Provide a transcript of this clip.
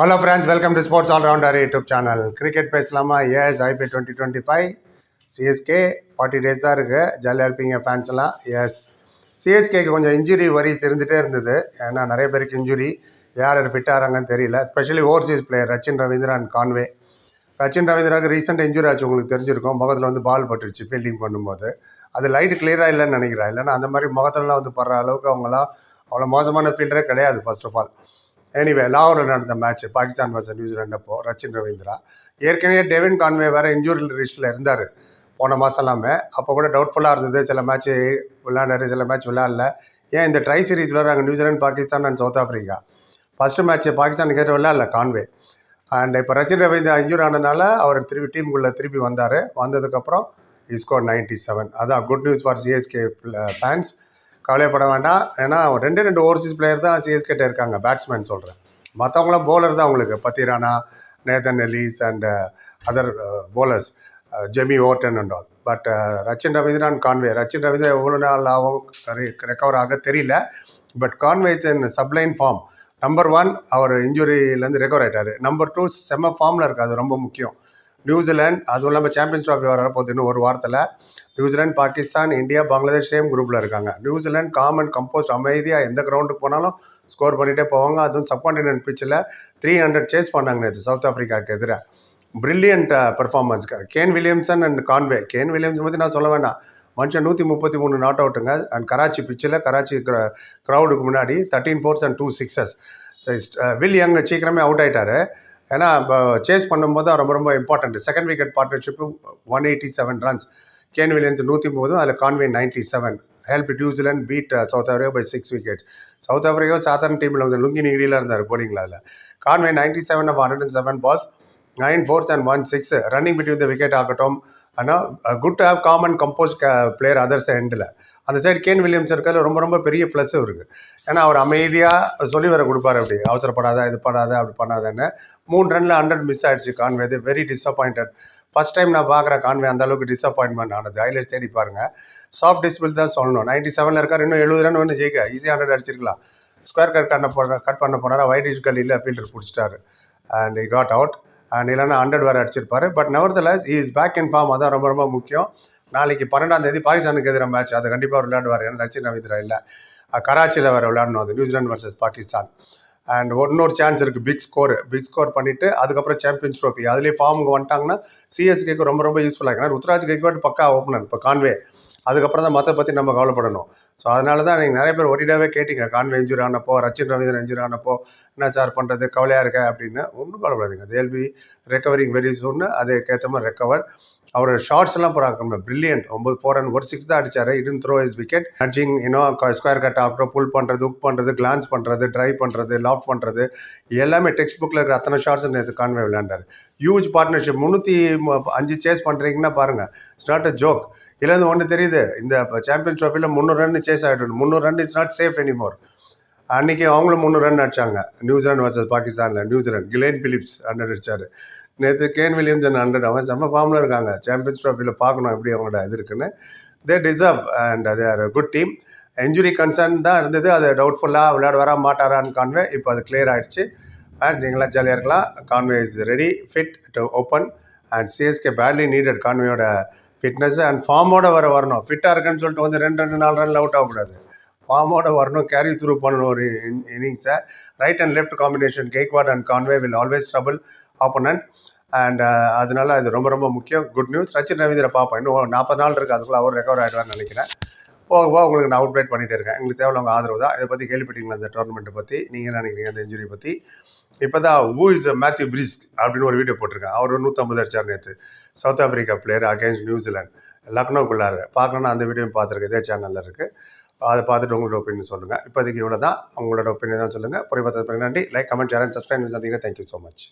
Hello friends, welcome to Sports All Rounder YouTube channel. Cricket பேசலாமா? Yes, IPL 2025 CSK 40 days தான் இருக்குது. ஜாலியாக இருப்பீங்க ஃபேன்ஸ்லாம். எஸ், சிஎஸ்கேக்கு கொஞ்சம் இன்ஜுரி வரிஸ் இருந்துகிட்டே இருந்தது. ஏன்னா நிறைய பேருக்கு இன்ஜுரி, யார் ஃபிட் ஆகிறாங்கன்னு தெரியல. Specially overseas player Rachin Ravindra and Conway. Rachin ரவீந்திராவுக்கு ரீசெண்டாக இன்ஜுரி ஆச்சு, உங்களுக்கு தெரிஞ்சிருக்கும். முகத்தில் வந்து பால் பட்டுருச்சு ஃபீல்டிங் பண்ணும்போது. அது லைட்டு கிளியராக இல்லைன்னு நினைக்கிறேன். இல்லைன்னா அந்த மாதிரி முகத்துலலாம் வந்து படுற அளவுக்கு அவங்களாம் அவ்வளோ மோசமான ஃபீல்டரே கிடையாது ஃபர்ஸ்ட் ஆஃப் ஆல். எனிவே, லாகூரில் நடந்த மேட்ச் பாகிஸ்தான் வர்சஸ் நியூசிலாண்டு அப்போ ரச்சின் ரவீந்திரா ஏற்கனவே டெவின் கான்வே வேறு இன்ஜூரி லிஸ்ட்டில் இருந்தார் போன மாதம் எல்லாமே. அப்போ கூட டவுட்ஃபுல்லாக இருந்தது. சில மேட்ச் விளையாண்டாரு, சில மேட்ச் விளையாடல. ஏன் இந்த ட்ரை சீரீஸ் விளையாடுறாங்க New Zealand, Pakistan and south Africa. First match பாகிஸ்தானுக்கு ஏற்ற விளையாடல கான்வே. அண்ட் இப்போ ரச்சின் ரவீந்திரா இன்ஜூரி ஆனதுனால அவர் டீமுக்குள்ளே திருப்பி வந்தார். வந்ததுக்கப்புறம் ஸ்கோர் 97. அதான் good news for CSK fans. கவலைப்பட வேண்டாம். ஏன்னா ரெண்டு ஓவர்சீஸ் பிளேயர் தான் சிஎஸ்கேட்ட இருக்காங்க, பேட்ஸ்மேன் சொல்கிறேன். மற்றவங்களாம் போலர் தான் உங்களுக்கு. Pathirana, Nathan Ellis and other bowlers, Jamie Overton and all. But Rachin Ravindra and Conway. Rachin Ravindra எவ்வளோ நாள் ஆகும் ரெக்கவர் ஆக தெரியல. But Conway is in sublime form. Number 1 அவர் இன்ஜுரியிலேருந்து ரெக்கவர் ஆகிட்டார். நம்பர் 2 செம்ம ஃபார்மில் இருக்குது. அது ரொம்ப முக்கியம். நியூசிலாந்து, அதுவும் இல்லாமல் சாம்பியன்ஸ் ட்ராஃபி வரப்போகுது இன்னும் ஒரு வாரத்தில். New Zealand, Pakistan, India, Bangladesh same குரூப்பில் இருக்காங்க. நியூசிலாந்து காமன் கம்போஸ்ட், அமைதியாக எந்த கிரவுண்டுக்கு போனாலும் ஸ்கோர் பண்ணிகிட்டே போவாங்க. அதுவும் சப்கான்டினென்ட் பிச்சில் 300 சேஸ் பண்ணாங்க நேற்று சவுத் ஆஃப்ரிக்காவுக்கு எதிராக. Brilliant performance Kane Williamson and Conway. Can Williams பற்றி நான் சொல்ல வேண்டாம். மனுஷன் 133 நாட் அவுட்டுங்க. அண்ட் கராச்சி பிச்சில், கராச்சி க்ரௌடுக்கு முன்னாடி 13 4s and 2 6s. Will Young சீக்கிரமே அவுட் ஆகிட்டார். ஏன்னா இப்போ சேஸ் பண்ணும்போது ரொம்ப ரொம்ப important. Second wicket partnership 187 runs. Kane Williams 130, அதில் Conway 97. Help New Zealand beat South Africa by 6 wickets. South Africa சாதாரண டீமில் வந்து லுங்கி நிகிடியில் இருந்தார் போலிங்கில். அதில் Conway 97 of 107 balls, 9 4s and 1 6. Running between the wicket ஆகட்டும். ஆனால் good to have common compose player other சைடில். அந்த சைடு கேன் வில்லியம்ஸ் இருக்கிறது ரொம்ப ரொம்ப பெரிய ப்ளஸ் இருக்குது. ஏன்னா அவர் அமைதியாக சொல்லி வர கொடுப்பார். அப்படி அவசரப்படாத, இது பண்ணாத, அப்படி பண்ணாதன்னு. 3 ரனில் 100 மிஸ் ஆகிடுச்சு Conway. Very disappointed. First time நான் பார்க்குற கான்வே அந்த அளவுக்கு டிஸப்பாயின்மெண்ட் ஆனது. ஹைலைட்ஸ் தேடி பாருங்கள். சாஃப்ட் டிஸ்பிள் தான் சொல்லணும். 97 இருக்கார். இன்னும் 70 ரன் ஒன்று ஜெயிக்க ஈஸியாக 100 அடிச்சிருக்கலாம். ஸ்கொயர் கட் பண்ண போனார். வைட் கல்லியில் ஃபீல்டர் பிடிச்சிட்டாரு and he got out. And இல்லைன்னா 100 வேறு அடிச்சிருப்பாரு. But nevertheless he is back in form. அதான் ரொம்ப ரொம்ப முக்கியம். நாளைக்கு 12ஆம் தேதி பாகிஸ்தானுக்கு எதிராக மேட்ச். அது கண்டிப்பாக விளையாடுவார். ஏன்னா ரச்சின் ரவீந்திரா இல்லை, கராச்சியில் வேறு விளையாடணும். அது நியூசிலாந்து வர்சஸ் பாகிஸ்தான். அண்ட் இன்னொரு சான்ஸ் இருக்குது. பிக் ஸ்கோர் பண்ணிவிட்டு அதுக்கப்புறம் சாம்பியன்ஸ் ட்ரோஃபி. அதுலேயே ஃபார்முக்கு வந்துட்டாங்கன்னா சிஎஸ்கேக்கு ரொம்ப ரொம்ப யூஸ்ஃபுல்லாக இருக்கும். ருத்ராஜ் கெய்க்வாட் பக்கா ஓப்பனர் இப்போ கான்வே. அதுக்கப்புறம் தான் மற்ற பற்றி நம்ம கவலைப்படணும். ஸோ அதனால தான் நீங்கள் நிறைய பேர் ஒரிடாவே கேட்டிங்க. கான்வே இன்ஜுரி ஆனப்போ, ரச்சின் ரவீந்திரன் இன்ஜுரி ஆனப்போ என்ன சார் பண்ணுறது, கவலையாக இருக்கேன் அப்படின்னு. ஒன்றும் கவலைப்படாதீங்க. They'll be recovering very soon. அதுக்கேற்ற மாதிரி ரெக்கவர். அவர் ஷார்ட்ஸ் எல்லாம் போகிறாங்க பிரில்லியன்ட். 9 4 and 1 6 தான் அடித்தார். இடன் throw is wicket. Nudging, square cut ஆகட்டும், புல் பண்ணுறது, ஹுக் பண்ணுறது, கிளான்ஸ் பண்ணுறது, ட்ரைவ் பண்ணுறது, லாஃப்ட் பண்ணுறது, எல்லாமே டெக்ஸ்ட் புக்கில் இருக்கிற அத்தனை ஷார்ட்ஸ் நேற்று கான்வே விளையாண்டார். Huge partnership. 305 சேஸ் பண்ணுறீங்கன்னா பாருங்கள். It's not a joke. இதுலேருந்து ஒன்று தெரியுது, இந்த சாம்பியன்ஸ் ட்ராஃபியில் 300 ரன் சேஸ் ஆகிடும். 300 run is not safe anymore. அன்றைக்கி அவங்களும் 300 ரன் அடித்தாங்க நியூசிலாந்து வர்சஸ் பாகிஸ்தானில். நியூசிலாந்து கிளேன் பிலிப்ஸ் 100 அடித்தார். நேற்று கேன் வில்லியம்ஸ் 100. அவன் செம்ம ஃபார்மில் இருக்காங்க. சாம்பியன்ஸ் ட்ராஃபியில் பார்க்கணும் எப்படி அவங்களோட இது இருக்குன்னு. They deserve and they are good team. Injury concern தான் இருந்தது. அது டவுட்ஃபுல்லாக விளையாட வரா மாட்டாரான்னு கான்வே. இப்போ அது கிளியர் ஆகிடுச்சு. அண்ட் நீங்களாம் ஜாலியாக இருக்கலாம். Conway is ready, fit to open. And CSK badly needed கான்வேயோட ஃபிட்னஸ் அண்ட் ஃபார்மோட வரணும். ஃபிட்டாக இருக்குன்னு சொல்லிட்டு வந்து 2 4 ரனில் அவுட் ஆகக்கூடாது. ஃபார்மோட வரணும், கேரி த்ரூ பண்ணணும் ஒரு இன்னிங்ஸை. Right and left combination Gaikwad and Conway will always trouble opponent. அண்ட் அதனால இது ரொம்ப ரொம்ப முக்கியம். Good news. ரச்சின் ரவீந்திரா பார்ப்போம். இன்னும் 40 நாள் இருக்குது. அதுக்குள்ளே அவர் ரெக்கவர் ஆகிடுவான்னு நினைக்கிறேன். போக உங்களுக்கு நான் அவுட்பிரேட் பண்ணிகிட்டே இருக்கேன். எங்களுக்கு தேவை உங்கள் ஆதரவு தான். இதை பற்றி கேள்விப்பட்டீங்களா, இந்த டோர்னமெண்ட்டை பற்றி? நீங்கள் நினைக்கிறீங்க அந்த இன்ஜுரி பற்றி? இப்போ தான் ஹூ இஸ் மேத்யூ பிரிஸ்ட் அப்படின்னு ஒரு வீடியோ போட்டிருக்கேன். அவர் 150 அடிச்சார் நேற்று. South Africa player against new Zealand, லக்னோக்குள்ளார. பார்க்கணுன்னா அந்த வீடியோ பார்த்துருக்கு, இதே சேனலில் இருக்குது. அதை பார்த்துட்டு உங்களோட ஒப்பீனியன் சொல்லுங்கள். இப்போதைக்கு இவ்வளோ தான். உங்களோட ஒப்பீனியன் தான் சொல்லுங்கள். புரிய பார்த்ததுக்கு நன்றி. Like, comment, share and subscribe. சந்திக்கிறேன். Thank you so much.